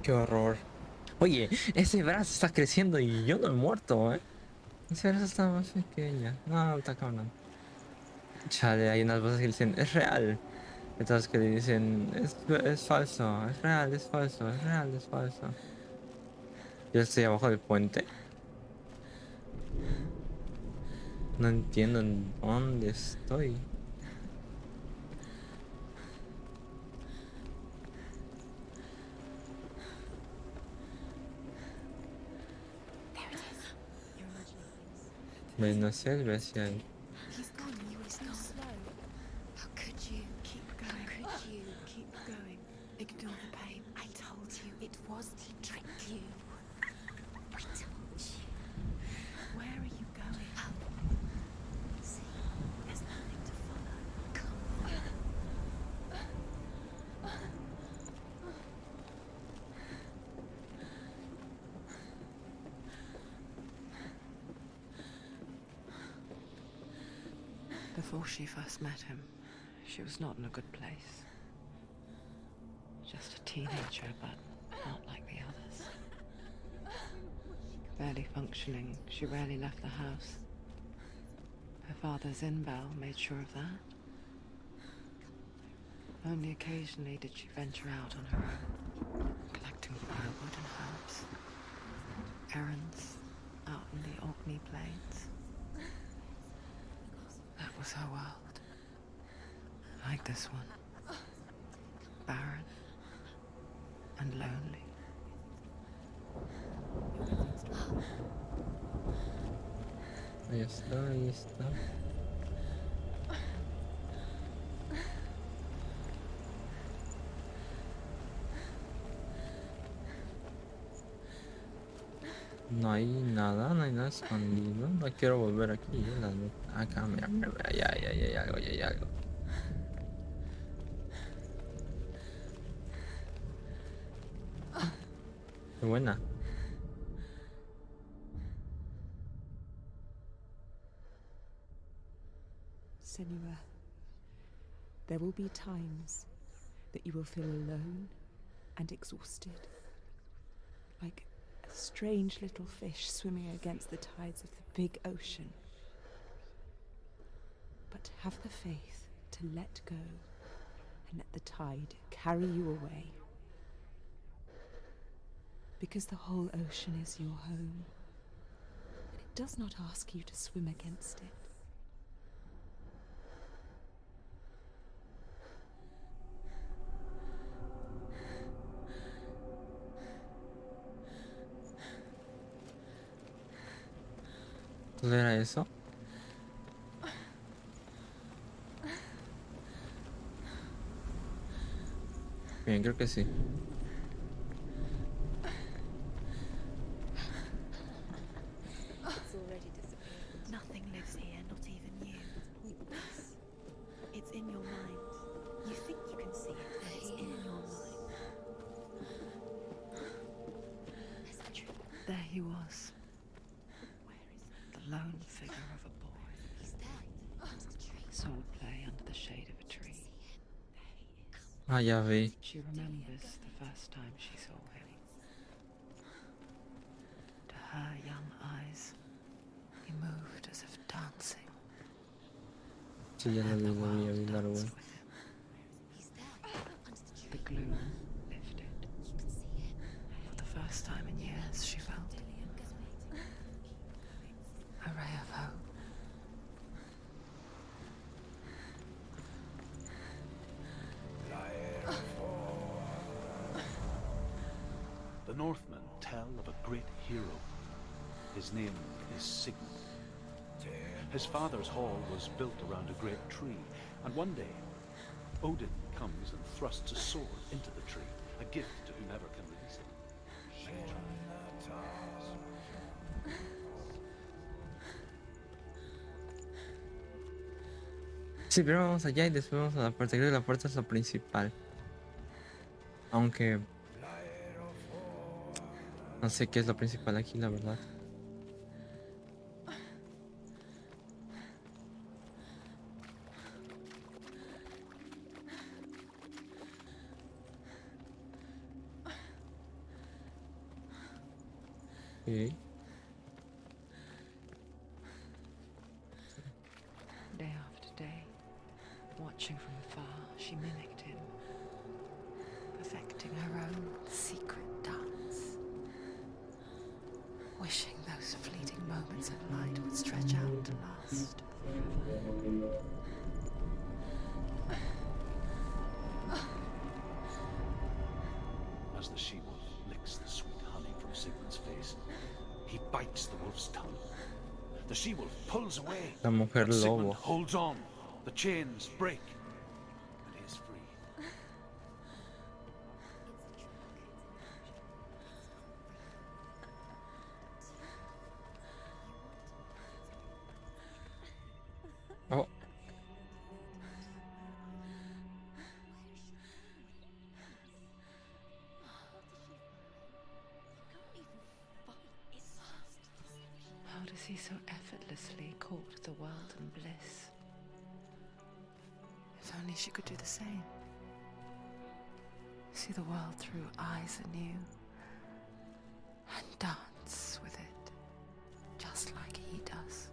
Qué horror. Oye, ese brazo está creciendo y yo no he muerto, ¿eh? Ese brazo está más pequeña. No, está cabrón. Chale, hay unas voces que dicen, es real. Otras que dicen, es falso, es real, es falso, es real, es falso. Yo estoy abajo del puente. No entiendo en dónde estoy. There it is. You're imagining things. No sé, especial. He's gone. You were too slow. How could you? Keep going. How could you? Keep going. Ignore the pain. I told you it was to trick you. I told you. Where are you going? See, there's nothing to follow. Come on. Before she first met him, she was not in a good place. Just a teenager, but not like the others. Barely functioning, she rarely left the house. Her father's in-bell made sure of that. Only occasionally did she venture out on her own, collecting firewood and herbs. Errands out in the Orkney Plains. That was her world. Like this one. Barren and lonely. Ahí está, ahí está. No hay nada, no hay nada escondido. No quiero volver aquí. Acá, mira, mira, mira, ya hay algo, ya hay algo. Qué buena. Senua, there will be times that you will feel alone and exhausted, like a strange little fish swimming against the tides of the big ocean. But have the faith to let go and let the tide carry you away. Because the whole ocean is your home, and it does not ask you to swim against it. ¿Entonces era eso? Bien, creo que sí. It's already disappeared. Nothing lives here, not even you. Weakness. It's in your mind. You think you can see it, but it's in your mind. There he was, Where is it? the lone figure of a boy. He's there. Under the tree. Sword play under the shade of a tree. There he is. Ah, ya vi. She remembers the first time she saw him. To her young eyes, he moved as if dancing. Sí, ya And the lo world vi, claro, danced güey. with him. He's there. Under the The tree. gloom lifted. You can see him. For the first time in years, she felt a ray of hope. The Northmen tell of a great hero. His name is Sigmund. His father's hall was built around a great tree, and one day, Odin comes and thrusts a sword into the tree, a gift to whomever can release it. Sí, pero vamos allá y después vamos a la puerta. Creo que la puerta es lo principal. Aunque no sé qué es lo principal aquí, la verdad. Ok. Day after day, watching from afar, she mimicked him, perfecting her own secret dance, wishing those fleeting moments of light would stretch out to last forever. As the she-wolf licks the sweet honey from Sigmund's face, he bites the wolf's tongue. The she-wolf pulls away. La mujer But Sigmund lobo. holds on. The chains break, and he is free. Oh. How does he so effortlessly court the world and bliss? If only she could do the same. See the world through eyes anew and dance with it, just like he does.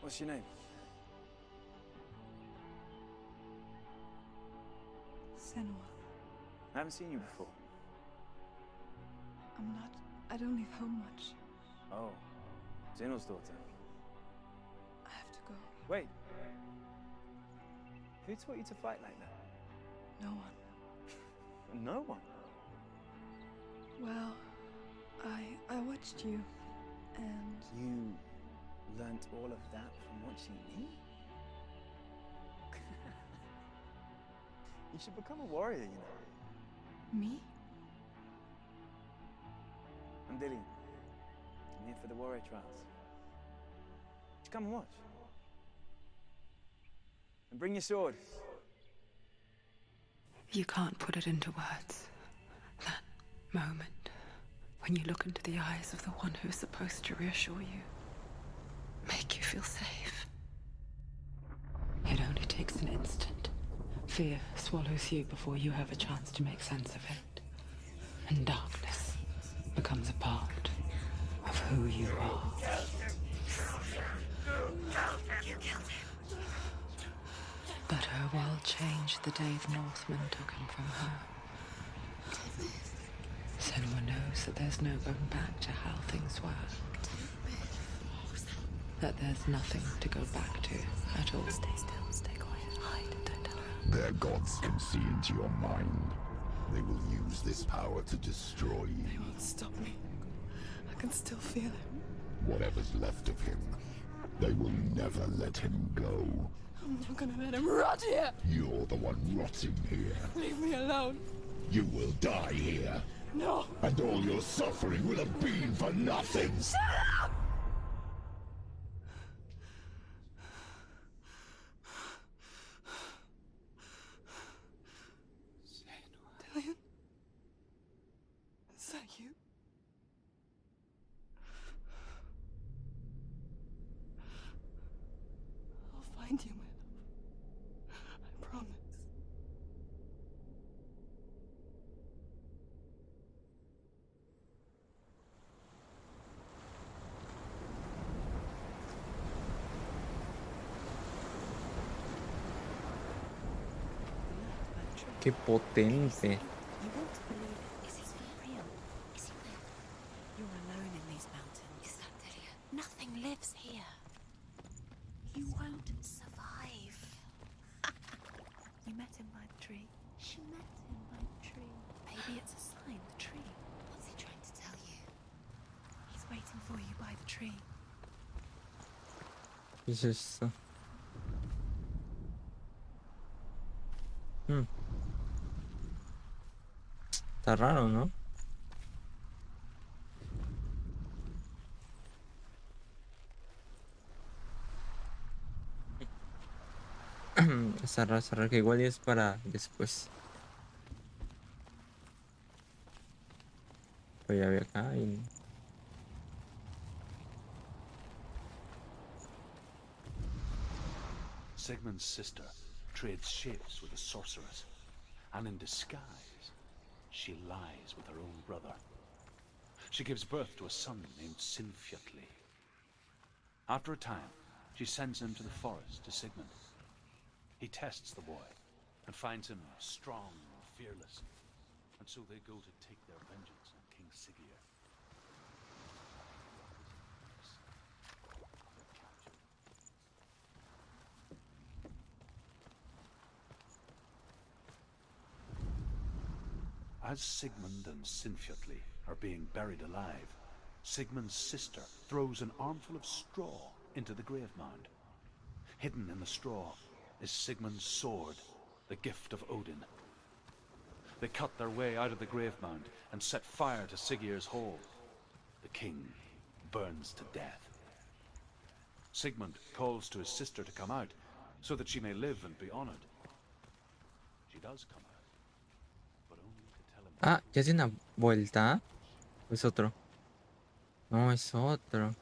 What's your name? Senua. I haven't seen you before. I don't leave home much. Oh, Zenua's daughter. I have to go. Wait. Who taught you to fight like that? No one. No one. Well, I watched you, and You learnt all of that from watching me? You should become a warrior, you know. me? I'm Dillian. I'm here for the warrior trials. Just come and watch. And bring your sword. You can't put it into words. That moment when you look into the eyes of the one who's supposed to reassure you, make you feel safe. It only takes an instant. Fear swallows you before you have a chance to make sense of it. And darkness becomes a part of who you are. But her world changed the day the Northmen took him from her. Senua knows that there's no going back to how things were. That there's nothing to go back to at all. Stay still, stay quiet, hide, don't tell her. Their gods can see into your mind. They will use this power to destroy you. They won't stop me. I can still feel him. Whatever's left of him, they will never let him go. I'm not gonna let him rot here. You're the one rotting here. Leave me alone. You will die here. No. And all your suffering will have been for nothing. Shut up! Dillian? Is that you? I'll find you, my love. I promise. Qué potente. You want to believe it. Is he real? Is he there? You're alone in these mountains. Is that Delia? Nothing lives here. You won't survive. You met him by the tree. She met him by the tree. Maybe it's a sign, the tree. What's he trying to tell you? He's waiting for you by the tree. ¿Qué es esto? Está raro, ¿no? Está raro que igual es para después. Voy a ver acá y... Sigmund's sister trades shapes with a sorceress, and in disguise, she lies with her own brother. She gives birth to a son named Sinfjotli. After a time, she sends him to the forest to Sigmund. He tests the boy and finds him strong and fearless, and so they go to take their vengeance on King Siggeir. As Sigmund and Sinfjotli are being buried alive, Sigmund's sister throws an armful of straw into the grave mound. Hidden in the straw is Sigmund's sword, the gift of Odin. They cut their way out of the grave mound and set fire to Siggeir's hall. The king burns to death. Sigmund calls to his sister to come out so that she may live and be honored. She does come out, but only to tell him... Ah, ¿ya hace una vuelta? ¿O es otro? No, es otro.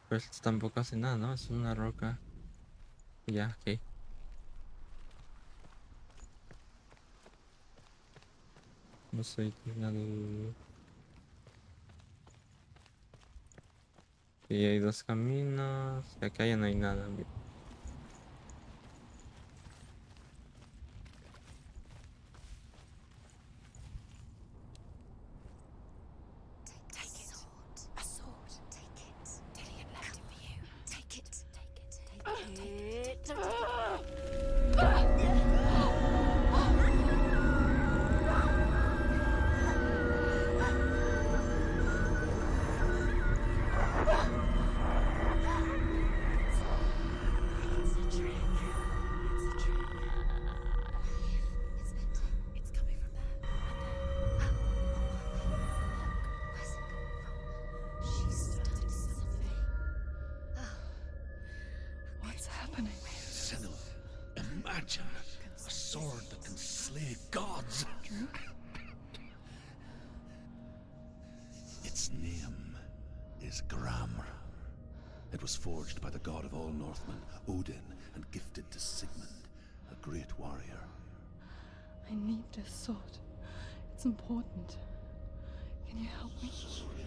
Pero esto tampoco hace nada, ¿no? Es una roca. Ya, ok. No soy nada. Y hay dos caminos. Y acá ya no hay nada. Mira. A sword that can slay gods. Its name is Gramr. It was forged by the god of all Northmen, Odin, and gifted to Sigmund, a great warrior. I need this sword. It's important. Can you help me?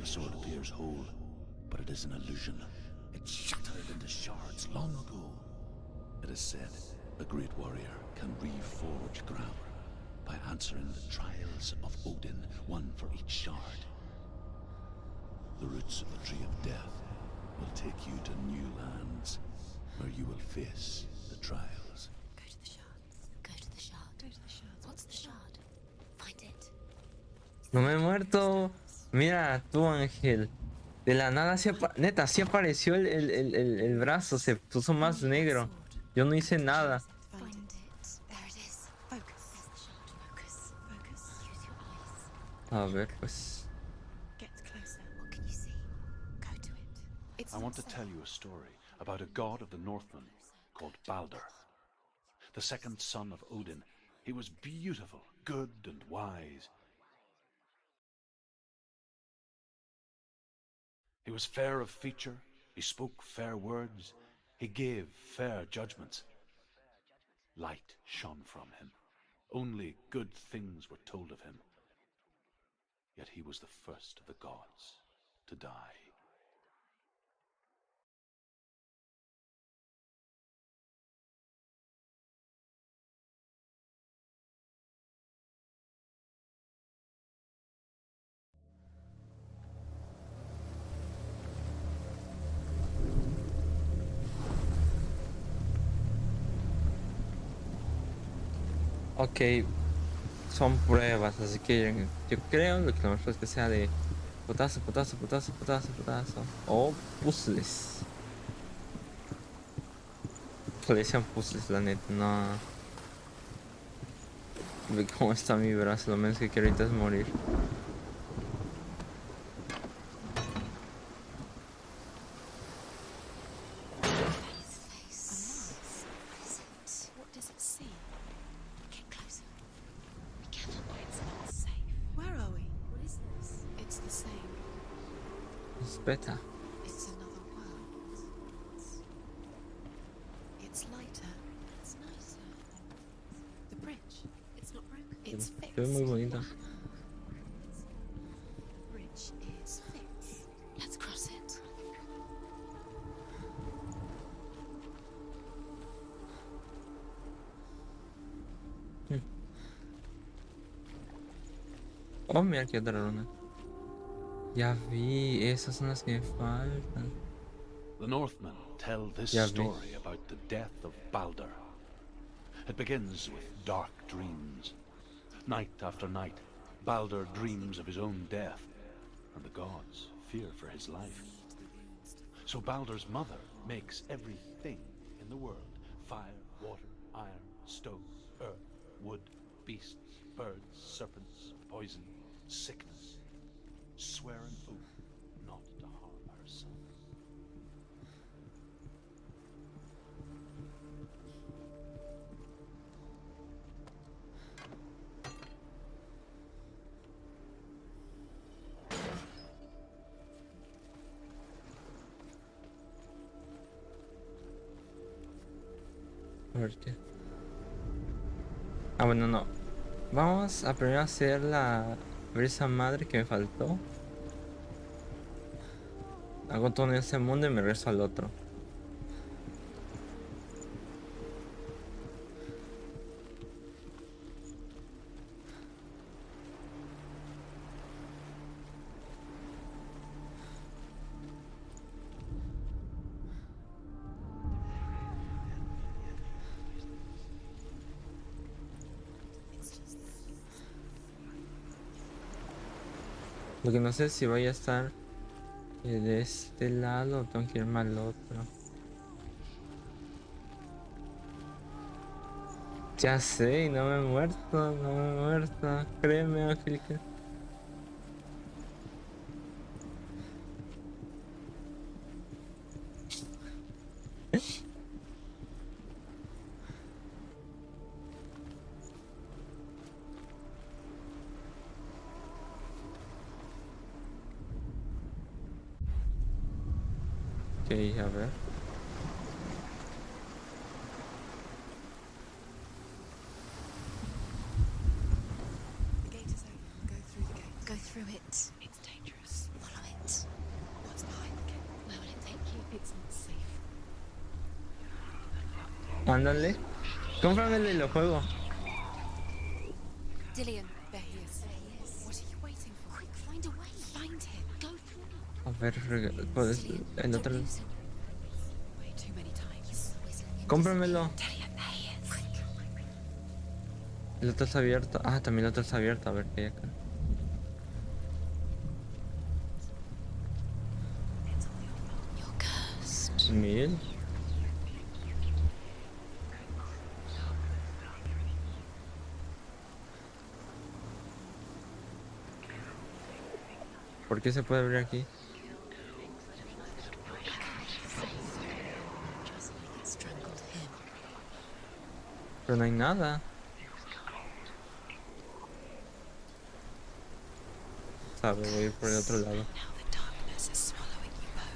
The sword appears whole, but it is an illusion. It shattered into shards long ago. It is said a great warrior can reforge Gramr by answering the trials of Odin, one for each shard. The roots of the Tree of Death will take you to new lands, where you will face the trials. Go to the shards. Go to the shard. Go to the shards. What's the shard? Find it. No me he muerto. Mira, tú, Ángel. De la nada, neta, sí apareció el brazo. Se puso más negro. Yo no hice nada. Find it. There it is. Focus. There's the shard. Focus. Focus. Use your eyes. A ver, pues. Get closer. What can you see? Go to it. It's I want to tell you a story about a god of the Northmen called Balder. The second son of Odin. He was beautiful, good and wise. He was fair of feature, he spoke fair words, he gave fair judgments. Light shone from him. Only good things were told of him. Yet he was the first of the gods to die. Ok, son pruebas, así que yo creo lo que lo mejor es que sea de putazo, putazo, putazo, putazo, putazo. O puzzles. Que le decían puzzles, la neta, no. Ve cómo está mi brazo, lo menos que quiero ahorita es morir. What does it see? Get closer. Be careful, it's not safe. Where are we? What is this? It's the same. Es beta. It's another world. It's lighter. It's nicer. The bridge. It's not broken. It's fixed. Se ve muy bonita. Bridge is fixed. Let's cross it. Oh, mira aquí otra luna. Ya vi, esas son las que me faltan. The Northmen tell this Yeah, story about the death of Balder. It begins with dark dreams. Night after night, Balder dreams of his own death, and the gods fear for his life. So Balder's mother makes everything in the world: fire, water, iron, stone, earth, wood, beasts, birds, serpents, poison, sickness, swear an oath not to harm her son. A ver qué. Ah, bueno, no. Vamos a primero hacer la brisa madre que me faltó. Hago todo en ese mundo y me regreso al otro. Lo que no sé es si voy a estar de este lado o tengo que irme al otro. Ya sé, y no me he muerto, no me he muerto. Créeme, Ángel. Ok, a ver. The gate is open. Go through the gate. Go through it. It's dangerous. Follow it. What's behind the gate? Where will it take you? It's not safe. Ándale. Cómpramelo y lo juego. Dillion, there he is. There he is. What are you waiting for? Quick, find a way. Find him. Go through. A ver, puedes el otro. Way too many times. Cómpramelo. Dillion, there he is. Quick. El otro está abierto. Ah, también el otro está abierto. A ver qué hay acá. You're cursed. 1000. ¿Por qué se puede abrir aquí? Just like it strangled him. Pero no hay nada. Sabe, voy a ir por el otro lado. Now the darkness is swallowing you both.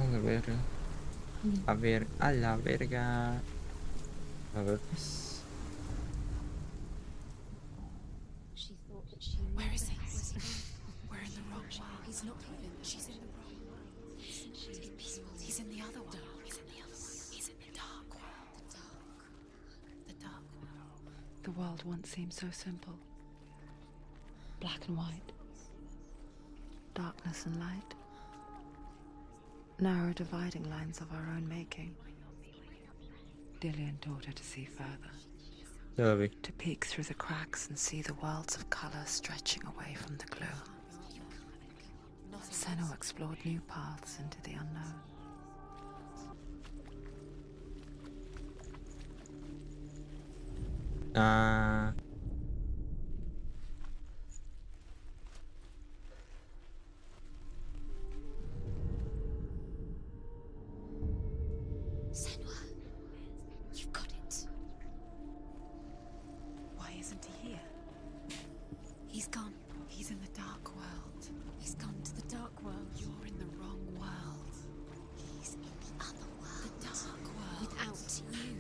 A ver. A ver, a la verga. A ver, pues. She thought that she. Where is he? We're in the wrong world. He's not even. She's in the wrong world. He's in the other one. He's in the other one. He's in the dark world. The dark world. The world once seemed so simple. Black and white. Darkness and light. Narrow dividing lines of our own making. Dillian taught her to see further. Ya lo vi. To peek through the cracks and see the worlds of color stretching away from the glue. Senua explored new paths into the unknown. Ah. Senua, you've got it. Why isn't he here? He's gone. He's in the dark world. He's gone to the dark world. You're in the wrong world. He's in the other world. The dark world. Without you.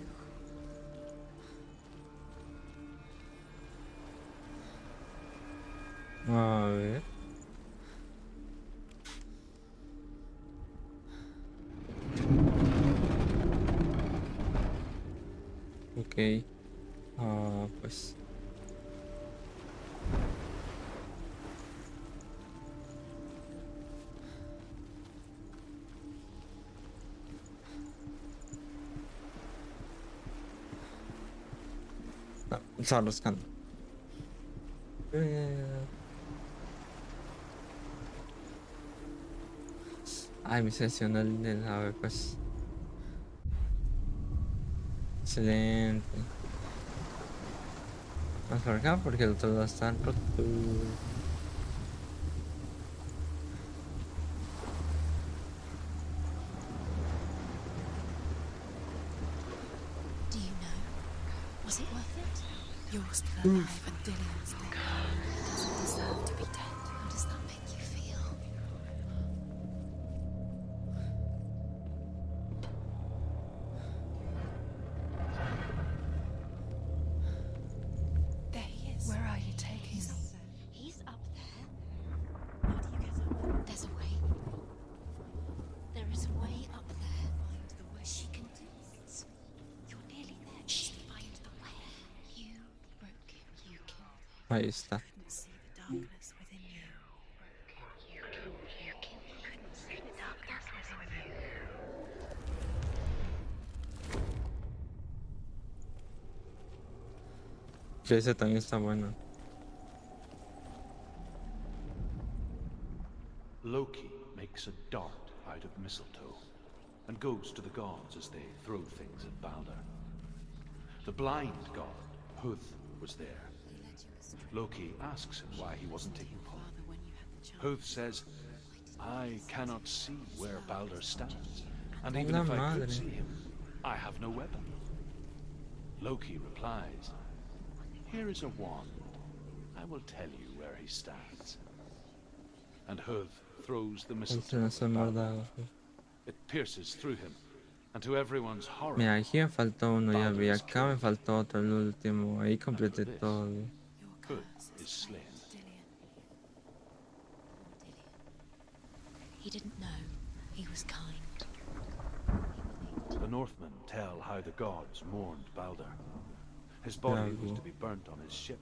A ver. Ok. Ah, pues. No, estaba rascando. Ay, mi sesión de nave, pues. Excelente. Vamos por acá porque el otro lado está roto. Do you know? Was it worth it? You're still alive and Dillian's dead. He doesn't deserve to be dead. How does that make you feel? There he is. Where are you taking me? He's up there. How do you get up there? There's a way. There is a way up there. Find the way. She can do it. You're nearly there. She find the way. You broke him. You killed him. Ahí está. Couldn't see the darkness within you. You couldn't see the darkness within you. Que ese también está bueno. Loki makes a dart out of mistletoe and goes to the gods as they throw things at Balder. The blind god, Huth, was there. Loki asks him why he wasn't taking part. Huth says, I cannot see where Balder stands, and even if I could see him, I have no weapon. Loki replies, here is a wand. I will tell you where he stands. And Huth throws the mistletoe at Balder. It pierces through him, and to everyone's horror, Mira, aquí me faltó uno, ya vi. Acá me faltó otro, el último. Ahí completé todo. Huth is slain. He didn't know. He was kind. The Northmen tell how the gods mourned Balder. His body was to be burnt on his ship,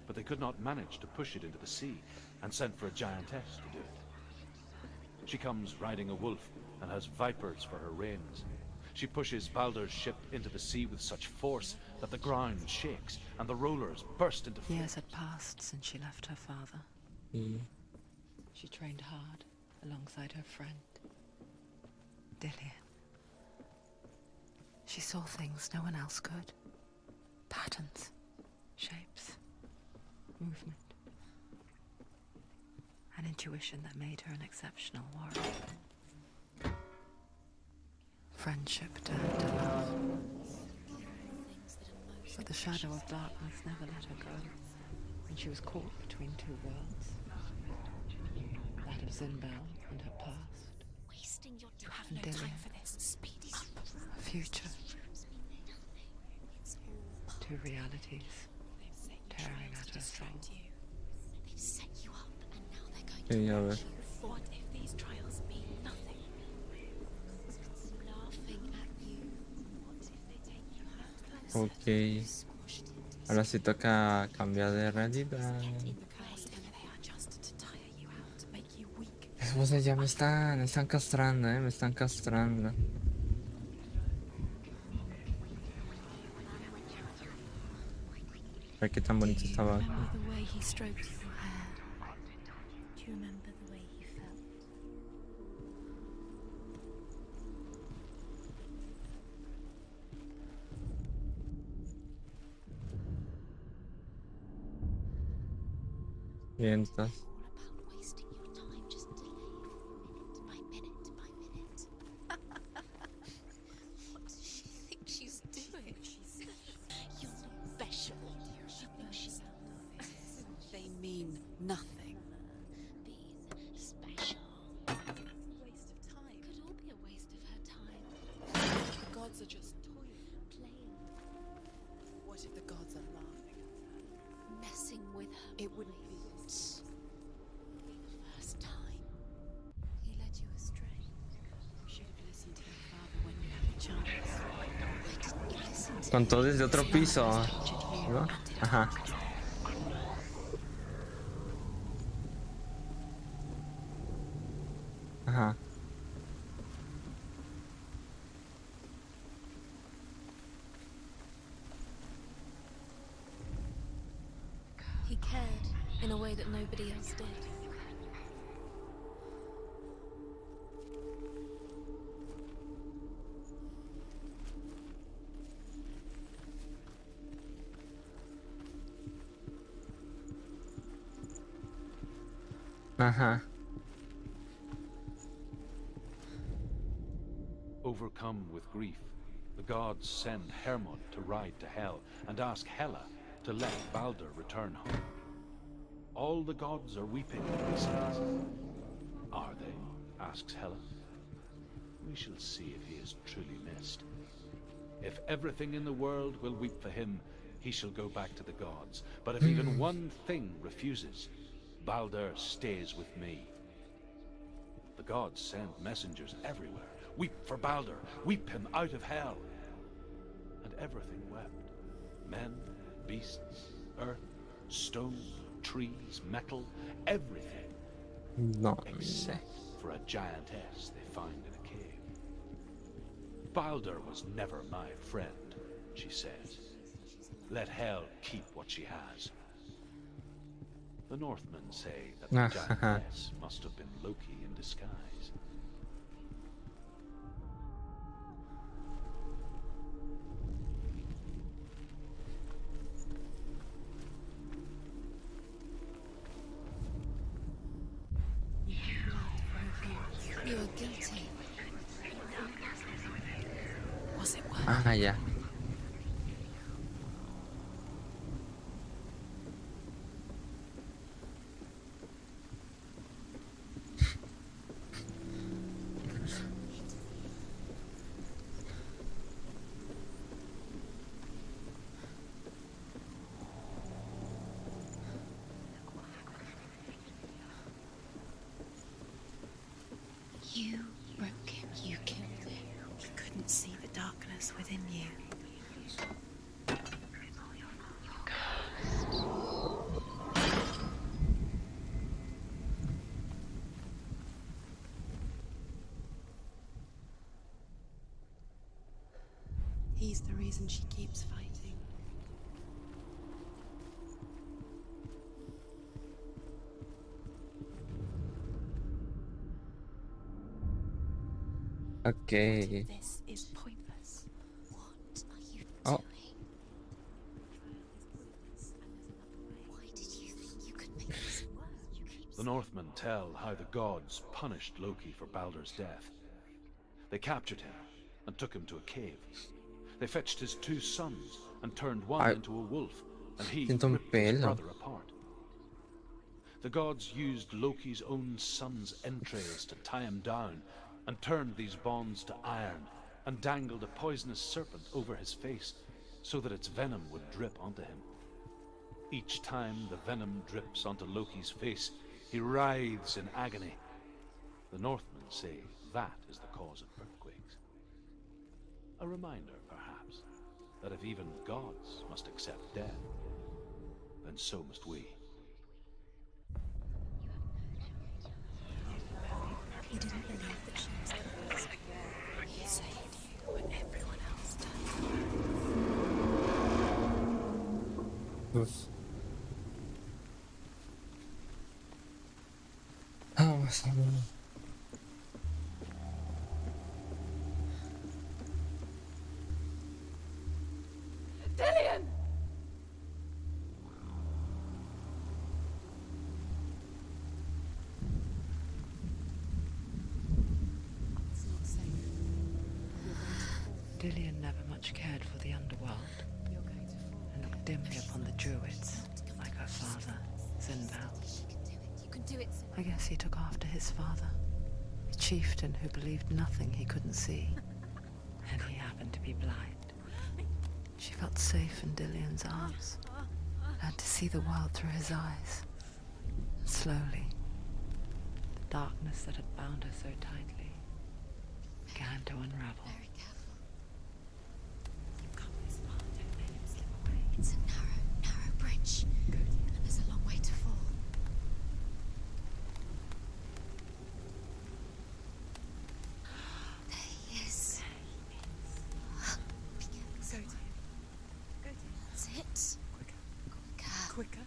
but they could not manage to push it into the sea, and sent for a giantess to do it. She comes riding a wolf and has vipers for her reins. She pushes Balder's ship into the sea with such force that the ground shakes and the rollers burst into flames. Years had passed since she left her father. Y She trained hard alongside her friend, Dillian. She saw things no one else could. Patterns, shapes, movement. An intuition that made her an exceptional warrior. Friendship turned to love. But the shadow of darkness never let her go, and she was caught between two worlds. That of Zinbel and her past. Wasting your You have And no time Dillian. for this. Speed up. A future. It's all Two realities They've set you tearing trials at to her soul. distract you. They've set you up, and now they're going Sí, to a ver. hurt you. What if these trials mean nothing? Laughing at you. What if they take you out? Ok. Squashed into Ahora sí toca cambiar de realidad. in the past, and Pues ya me están castrando, me están castrando. Ay, qué tan bonito estaba aquí. Remember the way he stroked your hair? Do you remember the way he felt? Bien, estás. All about wasting your time, just delaying minute by minute by minute. What does she think she's doing? You're special. She thinks she's They mean nothing. being special. Waste of time. Could all be a waste of her time. The gods are just Playing, What if the gods are laughing at her? messing with her. It wouldn't be. The first time he led you astray. Should have listened to your father when you had the chance. Why didn't you listen to Con todo desde otro piso, ¿no? Ajá. Ajá. He cared in a way that nobody else did. Ajá. Overcome with grief, the gods send Hermod to ride to Hell and ask Hela to let Baldur return home. All the gods are weeping, he says. Are they? Asks Hela. We shall see if he is truly missed. If everything in the world will weep for him, he shall go back to the gods. But if even one thing refuses, Baldur stays with me. The gods send messengers everywhere. Weep for Baldur, weep him out of Hell. And everything wept. Men, beasts, earth, stone, trees, metal, everything. No. Except for a giantess they find in a cave. Baldur was never my friend, she says. Let Hell keep what she has. The Northmen say that the giantess must have been Loki in disguise. You are guilty. Was it worth Ah, ya. You broke him. You killed him. You couldn't see the darkness within you. He's the reason she keeps fighting. Okay. This is pointless. What are you Oh. doing? Why did you think you could make this work? The Northmen tell how the gods punished Loki for Baldur's death. They captured him and took him to a cave. They fetched his 2 sons and turned one into a wolf, and he Siento un ripped his pelo. brother apart. The gods used Loki's own son's entrails to tie him down, and turned these bonds to iron, and dangled a poisonous serpent over his face, so that its venom would drip onto him. Each time the venom drips onto Loki's face, he writhes in agony. The Northmen say that is the cause of earthquakes. A reminder, perhaps, that if even gods must accept death, then so must we. He didn't believe that she was cursed. He saved you when everyone else turned. Oof. Vamos a ver. Dillian! It's not safe. Dillian never much cared for the underworld You're going to fall. and looked dimly upon the druids, like her father, Zinval. You can do it, Senua. I guess he took after his father, a chieftain who believed nothing he couldn't see, and he happened to be blind. She felt safe in Dillian's arms, learned to see the world through his eyes. And slowly, the darkness that had bound her so tightly began to unravel. Very careful. You've come this far, don't let him slip away. It's a narrow bridge. Good. And there's a long way to fall. There he is. Be careful. Go to him. Go to him. That's it. Quicker. Quicker.